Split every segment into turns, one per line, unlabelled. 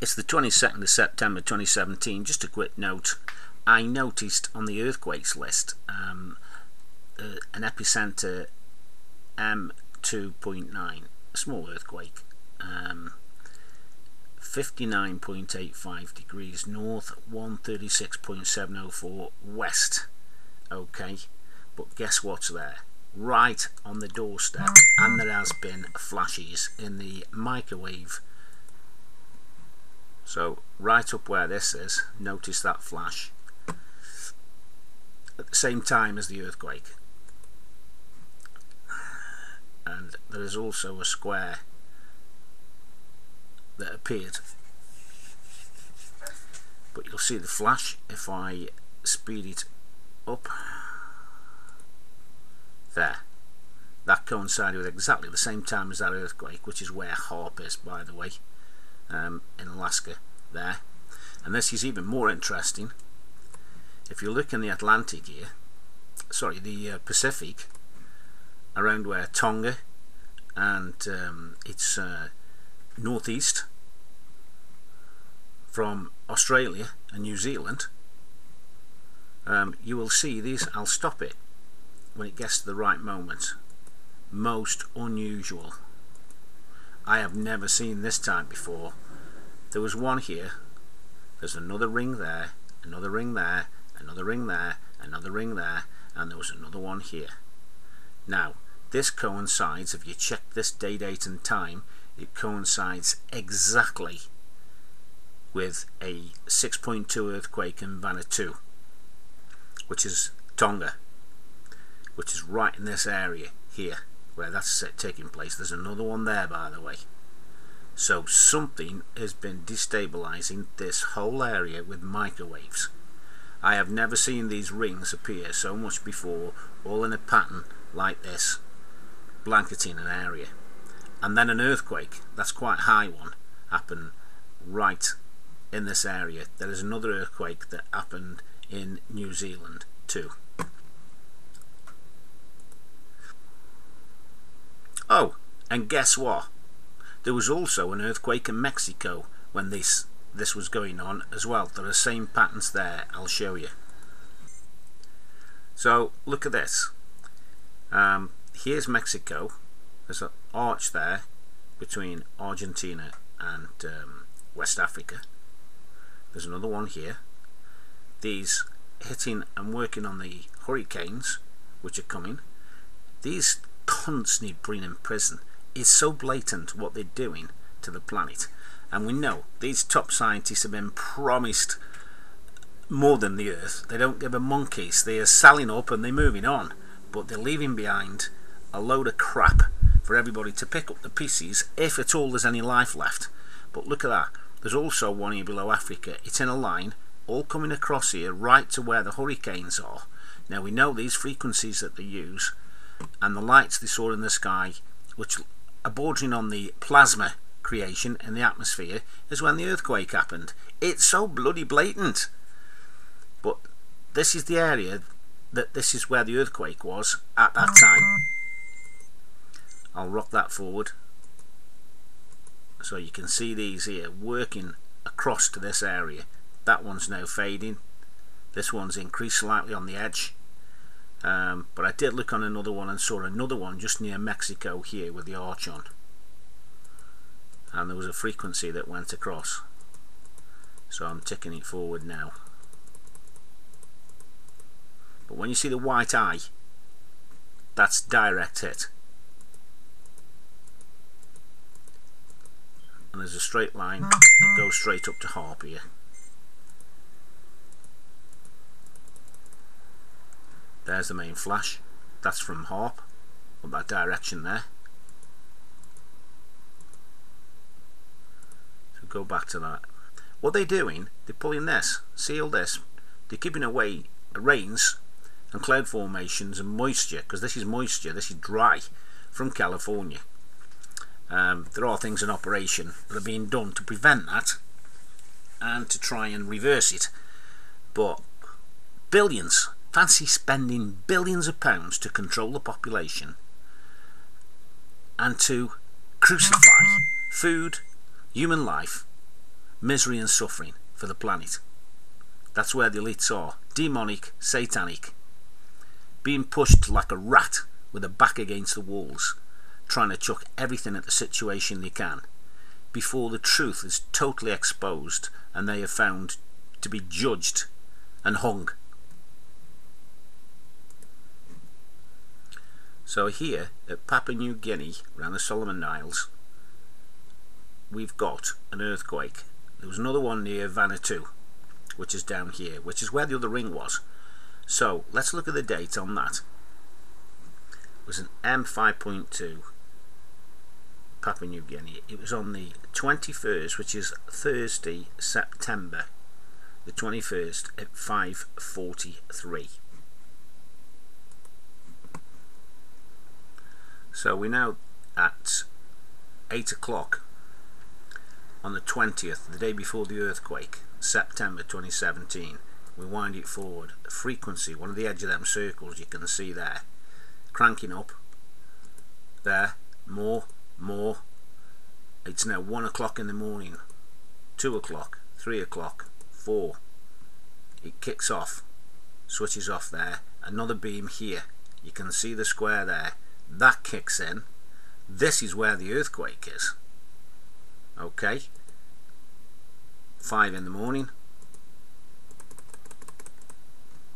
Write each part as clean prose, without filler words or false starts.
It's the 22nd of September 2017. Just a quick note. I noticed on the earthquakes list an epicenter M2.9, a small earthquake, 59.85 degrees north, 136.704 west. Okay, but guess what's there? Right on the doorstep, and there has been flashes in the microwave. So right up where this is, notice that flash at the same time as the earthquake. And there is also a square that appeared, but you'll see the flash if I speed it up. There, that coincided with exactly the same time as that earthquake, which is where Harp is, by the way, in Alaska there. And this is even more interesting. If you look in the Atlantic here, sorry, the Pacific, around where Tonga and it's northeast from Australia and New Zealand, you will see these. I'll stop it when it gets to the right moment. Most unusual. I have never seen this type before. There was one here, there's another ring there, another ring there, another ring there, another ring there, and there was another one here. Now this coincides, if you check this day, date and time, it coincides exactly with a 6.2 earthquake in Vanuatu, which is Tonga, which is right in this area here where that's taking place. There's another one there, by the way. So something has been destabilizing this whole area with microwaves. I have never seen these rings appear so much before, all in a pattern like this, blanketing an area. And then an earthquake, that's quite a high one, happened right in this area. There is another earthquake that happened in New Zealand too. Oh, and guess what? There was also an earthquake in Mexico when this was going on as well. There are the same patterns there. I'll show you. So look at this. Here's Mexico. There's an arch there between Argentina and West Africa. There's another one here. These hitting and working on the hurricanes which are coming. These constantly being in prison is so blatant what they're doing to the planet. And we know these top scientists have been promised more than the Earth. They don't give a monkeys. They are selling up and they're moving on, but they're leaving behind a load of crap for everybody to pick up the pieces, if at all there's any life left. But look at that. There's also one here below Africa. It's in a line, all coming across here, right to where the hurricanes are. Now we know these frequencies that they use, and the lights they saw in the sky, which are bordering on the plasma creation in the atmosphere, is when the earthquake happened. It's so bloody blatant. But this is the area that this is where the earthquake was at that time. I'll rock that forward so you can see these here working across to this area. That one's now fading. This one's increased slightly on the edge. But I did look on another one and saw another one just near Mexico here with the arch on, and there was a frequency that went across, so I'm ticking it forward now. But when you see the white eye, that's direct hit, and there's a straight line that goes straight up to Harp here. There's the main flash. That's from Harp, up that direction there. So go back to that. What they're doing, they're pulling this, seal this. They're keeping away rains and cloud formations and moisture, because this is moisture, this is dry, from California. There are things in operation that are being done to prevent that and to try and reverse it. But billions, fancy spending billions of pounds to control the population and to crucify food, human life, misery and suffering for the planet. That's where the elites are, demonic, satanic, being pushed like a rat with a back against the walls, trying to chuck everything at the situation they can, before the truth is totally exposed and they are found to be judged and hung. So here at Papua New Guinea, around the Solomon Isles, we've got an earthquake. There was another one near Vanuatu, which is down here, which is where the other ring was. So let's look at the date on that. It was an M5.2 Papua New Guinea. It was on the 21st, which is Thursday, September the 21st at 5:43. So we're now at 8 o'clock on the 20th, the day before the earthquake, September 2017. We wind it forward. The frequency, one of the edge of them circles you can see there, cranking up. There, more. It's now 1 o'clock in the morning, 2 o'clock, 3 o'clock, 4. It kicks off, switches off there. Another beam here. You can see the square there. That kicks in. This is where the earthquake is. Okay. 5 in the morning.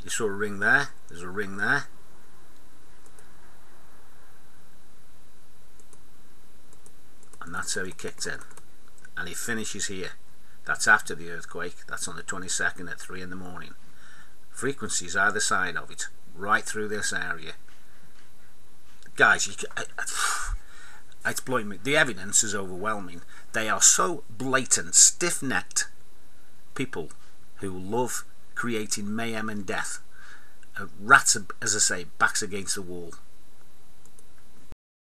You saw a ring there. There's a ring there. And that's how he kicked in. And he finishes here. That's after the earthquake. That's on the 22nd at 3 in the morning. Frequencies either side of it, right through this area. Guys, it's blowing me. The evidence is overwhelming. They are so blatant, stiff-necked people who love creating mayhem and death. Rats, as I say, backs against the wall.